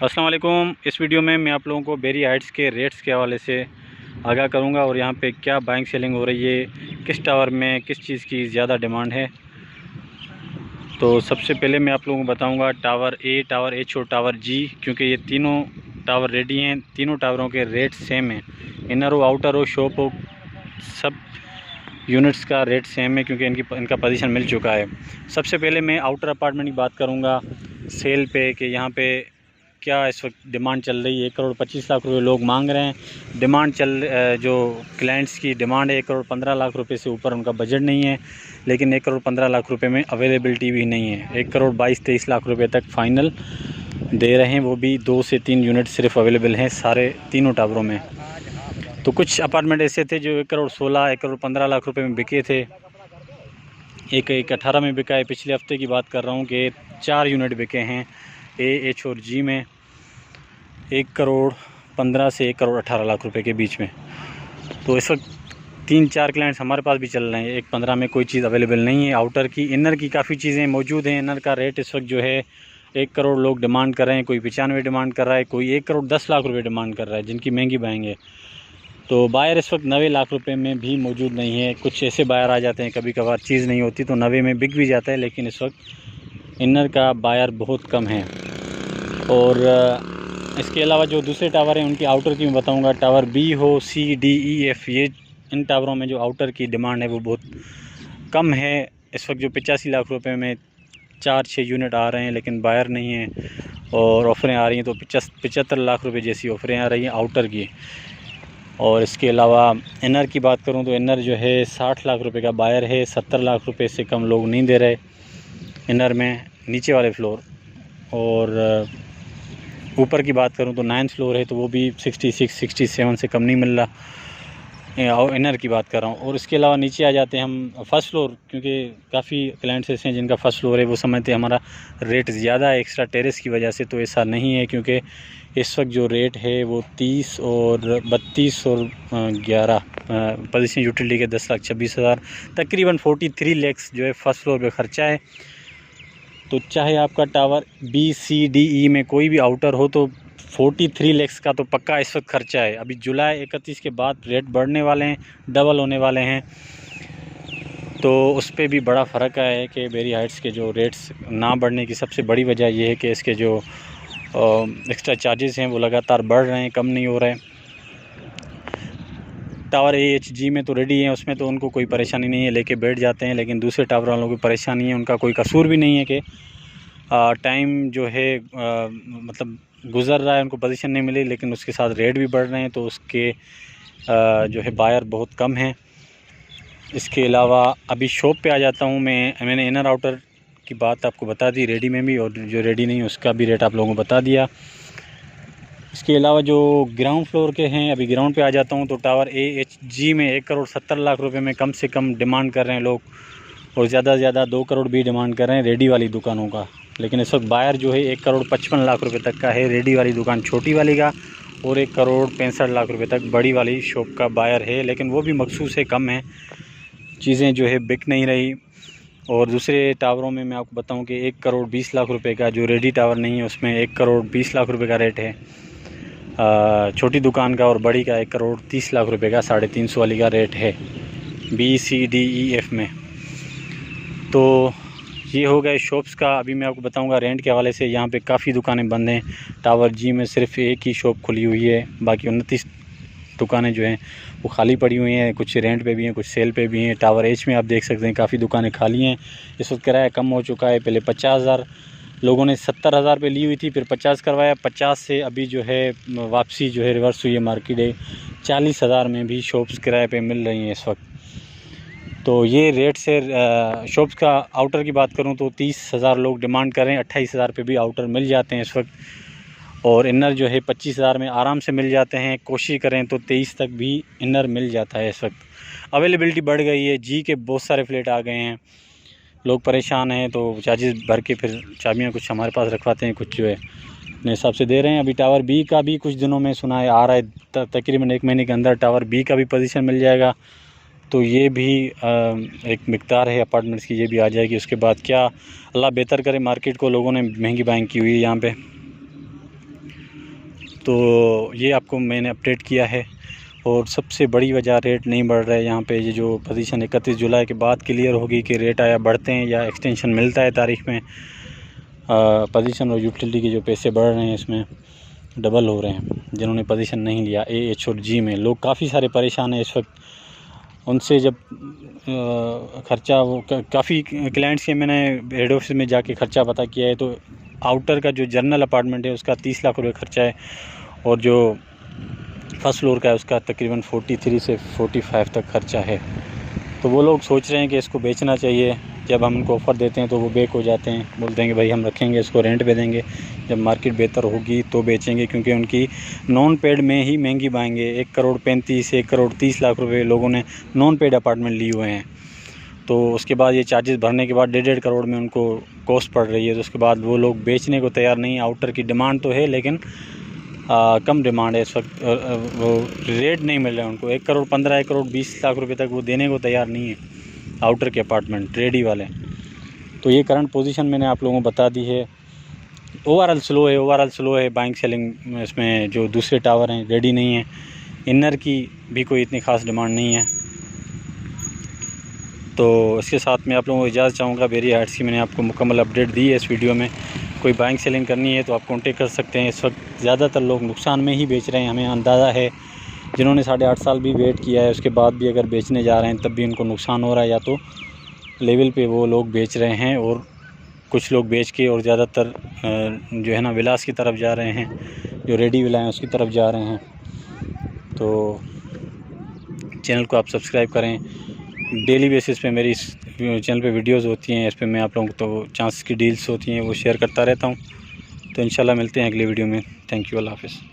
अस्सलाम वालेकुम। इस वीडियो में मैं आप लोगों को बेरी हाइट्स के रेट्स के हवाले से आगाह करूंगा और यहाँ पे क्या बाइंग सेलिंग हो रही है, किस टावर में किस चीज़ की ज़्यादा डिमांड है। तो सबसे पहले मैं आप लोगों को बताऊंगा टावर ए, टावर एच और टावर जी, क्योंकि ये तीनों टावर रेडी हैं। तीनों टावरों के रेट सेम हैं, इनर हो, आउटर हो, शॉप हो, सब यूनिट्स का रेट सेम है क्योंकि इनका पोजीशन मिल चुका है। सबसे पहले मैं आउटर अपार्टमेंट की बात करूँगा सेल पे कि यहाँ पे क्या इस वक्त डिमांड चल रही है। 1,25 करोड़ लोग मांग रहे हैं। डिमांड जो क्लाइंट्स की डिमांड है 1,15 करोड़ रुपये से ऊपर उनका बजट नहीं है, लेकिन 1,15 करोड़ रुपये में अवेलेबिलिटी भी नहीं है। 1,22-23 लाख रुपये तक फाइनल दे रहे हैं, वो भी 2 से 3 यूनिट सिर्फ अवेलेबल हैं सारे तीनों टावरों में। तो कुछ अपार्टमेंट ऐसे थे जो 1,16 1,15 लाख रुपये में बिके थे। एक 18 में बिका है। पिछले हफ्ते की बात कर रहा हूँ कि 4 यूनिट बिके हैं ए, एच और जी में 1,15 से 1,18 लाख रुपए के बीच में। तो इस वक्त 3-4 क्लाइंट्स हमारे पास भी चल रहे हैं। 1,15 में कोई चीज़ अवेलेबल नहीं है। आउटर की, इनर की काफ़ी चीज़ें मौजूद हैं। इनर का रेट इस वक्त जो है 1 करोड़ लोग डिमांड कर रहे हैं, कोई 95 डिमांड कर रहा है, कोई 1,10 लाख रुपये डिमांड कर रहा है, जिनकी महंगी बाइंग है। तो बायर इस वक्त 90 लाख रुपए में भी मौजूद नहीं है। कुछ ऐसे बायर आ जाते हैं, कभी कभार चीज़ नहीं होती तो 90 में बिक भी जाता है, लेकिन इस वक्त इनर का बायर बहुत कम है। और इसके अलावा जो दूसरे टावर हैं उनकी आउटर की मैं बताऊंगा। टावर बी हो, सी, डी, ई, एफ, ये इन टावरों में जो आउटर की डिमांड है वो बहुत कम है। इस वक्त जो 85 लाख रुपए में 4-6 यूनिट आ रहे हैं, लेकिन बायर नहीं है और ऑफ़रें आ रही हैं तो 75 लाख रुपए जैसी ऑफ़रें आ रही हैं आउटर की। और इसके अलावा इनर की बात करूं तो इनर जो है 60 लाख रुपए का बायर है। 70 लाख रुपए से कम लोग नहीं दे रहे इनर में, नीचे वाले फ्लोर। और ऊपर की बात करूं तो 9th फ्लोर है तो वो भी 66-67 से कम नहीं मिल रहा। इनर की बात कर रहा हूं। और इसके अलावा नीचे आ जाते हैं हम फर्स्ट फ्लोर, क्योंकि काफ़ी क्लाइंट्स ऐसे हैं जिनका फर्स्ट फ्लोर है, वो समझते हैं हमारा रेट ज़्यादा है एक्स्ट्रा टेरेस की वजह से। तो ऐसा नहीं है, क्योंकि इस वक्त जो रेट है वो 30 और 32 और 11 पोजीशन यूटिलिटी के 10,26,000, तकरीबन 43 लाख जो है फर्स्ट फ्लोर पे ख़र्चा है। तो चाहे आपका टावर बी, सी, डी, ई में कोई भी आउटर हो तो 43 लाख का तो पक्का इस वक्त ख़र्चा है। अभी जुलाई 31 के बाद रेट बढ़ने वाले हैं, डबल होने वाले हैं। तो उस पर भी बड़ा फ़र्क आया है कि बेरी हाइट्स के जो रेट्स ना बढ़ने की सबसे बड़ी वजह यह है कि इसके जो एक्स्ट्रा चार्जेस हैं वो लगातार बढ़ रहे हैं, कम नहीं हो रहे हैं। टावर ए, एच, जी में तो रेडी हैं, उसमें तो उनको कोई परेशानी नहीं है, लेके बैठ जाते हैं। लेकिन दूसरे टावर वालों को परेशानी है, उनका कोई कसूर भी नहीं है कि टाइम जो है मतलब गुज़र रहा है, उनको पोजीशन नहीं मिली, लेकिन उसके साथ रेट भी बढ़ रहे हैं, तो उसके जो है बायर बहुत कम हैं। इसके अलावा अभी शॉप पे आ जाता हूँ मैंने इनर आउटर की बात आपको बता दी, रेडी में भी, और जो रेडी नहीं उसका भी रेट आप लोगों को बता दिया। इसके अलावा जो ग्राउंड फ्लोर के हैं, अभी ग्राउंड पे आ जाता हूँ तो टावर ए, एच, जी में 1,70 लाख रुपए में कम से कम डिमांड कर रहे हैं लोग, और ज़्यादा से ज़्यादा 2 करोड़ भी डिमांड कर रहे हैं रेडी वाली दुकानों का। लेकिन इस वक्त बायर जो है 1,55 लाख रुपये तक का है रेडी वाली दुकान छोटी वाली का, और 1,65 लाख रुपये तक बड़ी वाली शॉप का बायर है, लेकिन वो भी मखसूस है, कम है, चीज़ें जो है बिक नहीं रही। और दूसरे टावरों में मैं आपको बताऊं कि 1,20 लाख रुपए का जो रेडी टावर नहीं है उसमें 1,20 लाख रुपए का रेट है छोटी दुकान का, और बड़ी का 1,30 लाख रुपए का 350 वाली का रेट है बी, सी, डी, ई, एफ में। तो ये हो गए शॉप्स का। अभी मैं आपको बताऊंगा रेंट के हवाले से। यहाँ पे काफ़ी दुकानें बंद हैं। टावर जी में सिर्फ एक ही शॉप खुली हुई है, बाकी 29 दुकानें जो हैं वो खाली पड़ी हुई हैं। कुछ रेंट पे भी हैं, कुछ सेल पे भी हैं। टावर एच में आप देख सकते हैं काफ़ी दुकानें खाली हैं। इस वक्त किराया कम हो चुका है। पहले 50,000 लोगों ने 70,000 पे ली हुई थी, फिर 50 करवाया। 50 से अभी जो है वापसी जो है रिवर्स हुई है मार्केट है। 40,000 में भी शॉप्स किराए पे मिल रही हैं इस वक्त। तो ये रेट से शॉप्स का आउटर की बात करूं तो 30,000 लोग डिमांड कर रहे हैं। 28,000 पे भी आउटर मिल जाते हैं इस वक्त, और इनर जो है 25,000 में आराम से मिल जाते हैं। कोशिश करें तो 23 तक भी इनर मिल जाता है इस वक्त। अवेलेबिलिटी बढ़ गई है। जी के बहुत सारे फ्लैट आ गए हैं, लोग परेशान हैं, तो चार्जेस भर के फिर चाबियाँ कुछ हमारे पास रखवाते हैं, कुछ जो है अपने हिसाब से दे रहे हैं। अभी टावर बी का भी कुछ दिनों में सुना है आ रहा है, तकरीबन 1 महीने के अंदर टावर बी का भी पोजीशन मिल जाएगा। तो ये भी एक मिकदार है अपार्टमेंट्स की, ये भी आ जाएगी। उसके बाद क्या अल्लाह बेहतर करे, मार्केट को लोगों ने महंगी बाइंग की हुई है यहाँ पे। तो ये आपको मैंने अपडेट किया है। और सबसे बड़ी वजह रेट नहीं बढ़ रहा है यहाँ पे। ये जो पोजीशन 31 जुलाई के बाद क्लियर होगी कि रेट आया बढ़ते हैं या एक्सटेंशन मिलता है तारीख में। पोजीशन और यूटिलिटी के जो पैसे बढ़ रहे हैं इसमें डबल हो रहे हैं। जिन्होंने पोजीशन नहीं लिया ए, एच और जी में, लोग काफ़ी सारे परेशान हैं इस वक्त। उनसे जब ख़र्चा वो काफ़ी क्लाइंट्स के मैंने हेड ऑफिस में जाके ख़र्चा पता किया है, तो आउटर का जो जनरल अपार्टमेंट है उसका 30 लाख रुपए खर्चा है, और जो फर्स्ट फ्लोर का है उसका तकरीबन 43 से 45 तक खर्चा है। तो वो लोग सोच रहे हैं कि इसको बेचना चाहिए। जब हम उनको ऑफ़र देते हैं तो वो बेक हो जाते हैं, बोलते हैं कि भाई हम रखेंगे इसको, रेंट पे देंगे, जब मार्केट बेहतर होगी तो बेचेंगे, क्योंकि उनकी नॉन पेड में ही महंगी पाएंगे। 1,35 1,30 लाख रुपए लोगों ने नॉन पेड अपार्टमेंट लिए हुए हैं। तो उसके बाद ये चार्जेस भरने के बाद 1.5 करोड़ में उनको कॉस्ट पड़ रही है। तो उसके बाद वो लोग बेचने को तैयार नहीं। आउटर की डिमांड तो है लेकिन कम डिमांड है इस वक्त। वो रेट नहीं मिल रहा है उनको। 1 करोड़ 15 1 करोड़ 20 लाख रुपए तक वो देने को तैयार नहीं है आउटर के अपार्टमेंट रेडी वाले। तो ये करंट पोजीशन मैंने आप लोगों को बता दी है। ओवरऑल स्लो है बाइंग सेलिंग। इसमें जो दूसरे टावर हैं रेडी नहीं है। इनर की भी कोई इतनी ख़ास डिमांड नहीं है। तो इसके साथ मैं आप लोगों को इजाज़त चाहूँगा। वेरी हाइट्स की मैंने आपको मुकम्मल अपडेट दी है इस वीडियो में। कोई बाइंग सेलिंग करनी है तो आप कांटेक्ट कर सकते हैं। इस वक्त ज़्यादातर लोग नुकसान में ही बेच रहे हैं, हमें अंदाज़ा है। जिन्होंने 8.5 साल भी वेट किया है उसके बाद भी अगर बेचने जा रहे हैं तब भी उनको नुकसान हो रहा है, या तो लेवल पे वो लोग बेच रहे हैं और कुछ लोग बेच के और ज़्यादातर जो है ना विलास की तरफ जा रहे हैं, जो रेडी विला हैं उसकी तरफ जा रहे हैं। तो चैनल को आप सब्सक्राइब करें। डेली बेसिस पे मेरी इस चैनल पे वीडियोस होती हैं, इस पे मैं आप लोगों को तो चांस की डील्स होती हैं वो शेयर करता रहता हूँ। तो इंशाल्लाह मिलते हैं अगली वीडियो में। थैंक यू, अल्लाह हाफ़िज़।